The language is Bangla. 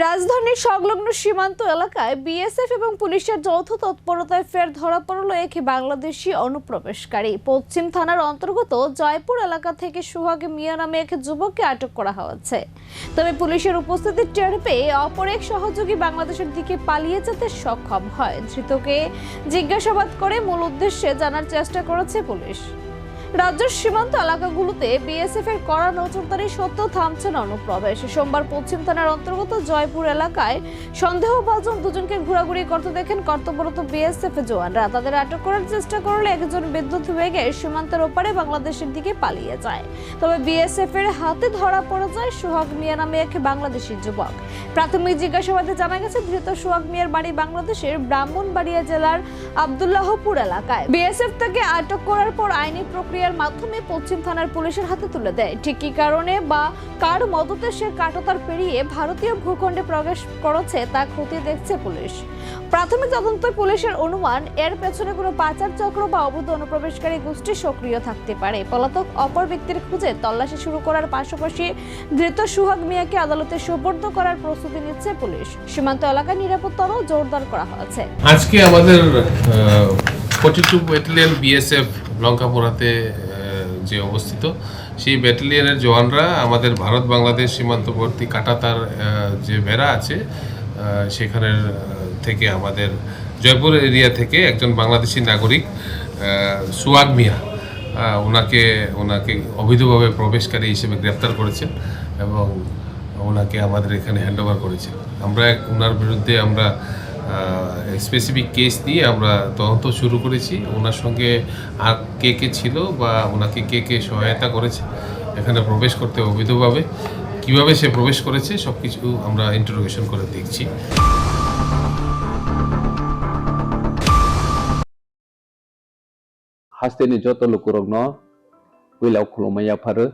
রাজধানীর সংলগ্ন সীমান্ত এলাকায় বিএসএফ এবং পুলিশের যৌথ তৎপরতায় ফের ধরা পড়ল এক বাংলাদেশি অনুপ্রবেশকারী। পশ্চিম থানার অন্তর্গত জয়পুর এলাকা থেকে সোহাগ মিয়া নামে এক যুবককে আটক করা হয়েছে। তবে পুলিশের উপস্থিতি টের পেয়ে অপর এক সহযোগী বাংলাদেশের দিকে পালিয়ে যেতে সক্ষম হয়। ধৃতকে জিজ্ঞাসাবাদ করে মূল উদ্দেশ্যে জানার চেষ্টা করেছে পুলিশ। রাজ্যের সীমান্ত এলাকাগুলোতে বিএসএফ এর কড়া নজরদারি সত্ত্বেও থামছে না অনুপ্রবেশ। সোমবার পশ্চিম থানার অন্তর্গত জয়পুর এলাকায় সন্দেহভাজন দুজনকে ঘোরাঘুরি করতে দেখেন কর্তব্যরত বিএসএফ জওয়ানরা। তাদের আটক করার চেষ্টা করলে একজন বিদ্যুৎ বেগে সীমান্তের ওপারে বাংলাদেশের দিকে পালিয়ে যায়। তবে বিএসএফ এর হাতে ধরা পড়ে যায় সোহাগ মিয়া নামে এক বাংলাদেশি যুবক। প্রাথমিক জিজ্ঞাসাবাদে জানা গেছে ধৃত সোহাগ মিয়ার বাড়ি বাংলাদেশের ব্রাহ্মণবাড়িয়া জেলার আব্দুল্লাহপুর এলাকায়। বিএসএফ তাকে আটক করার পর আইনি প্রক্রিয়ার মাধ্যমে পশ্চিম থানার পুলিশের হাতে তুলে দেয়। ঠিক কি কারণে বা কার মদতে সে কাঁটাতার পেরিয়ে ভারতীয় ভূখণ্ডে প্রবেশ করেছে তা খতিয়ে দেখছে পুলিশ। প্রাথমিক তদন্তে পুলিশের অনুমান এর পেছনে কোনো পাচার চক্র বা অবৈধ অনুপ্রবেশকারী গোষ্ঠী সক্রিয় থাকতে পারে। পলাতক অপর ব্যক্তির খুঁজে তল্লাশি শুরু করার পাশাপাশি ধৃত সোহাগ মিয়াকে আদালতে সোপর্দ করার প্রস্তুতি নিচ্ছে পুলিশ। সীমান্ত এলাকায় নিরাপত্তা আরও জোরদার করা হয়েছে। আজকে আমাদের 42 ব্যাটালিয়ন বিএসএফ লঙ্কাপুরাতে যে অবস্থিত, সেই ব্যাটালিয়নের জওয়ানরা আমাদের ভারত বাংলাদেশ সীমান্তবর্তী কাঁটাতার যে বেড়া আছে সেখানের থেকে আমাদের জয়পুর এরিয়া থেকে একজন বাংলাদেশি নাগরিক সোহাগ মিয়া ওনাকে অবৈধভাবে প্রবেশকারী হিসেবে গ্রেপ্তার করেছেন এবং ওনাকে আমাদের এখানে হ্যান্ডওভার করেছেন। আমরা ওনার বিরুদ্ধে আমরা স্পেসিফিক কেস নিয়ে আমরা তদন্ত শুরু করেছি। ওনার সঙ্গে আর কে ছিল বা ওনাকে কে সহায়তা করেছে এখানে প্রবেশ করতে অবৈধভাবে, কিভাবে সে প্রবেশ করেছে সব কিছু আমরা ইন্টারোগেশন করে দেখছি। হাস্তেনি যত লোকরগ্ন উইলাও খুলমাইয়া ফারো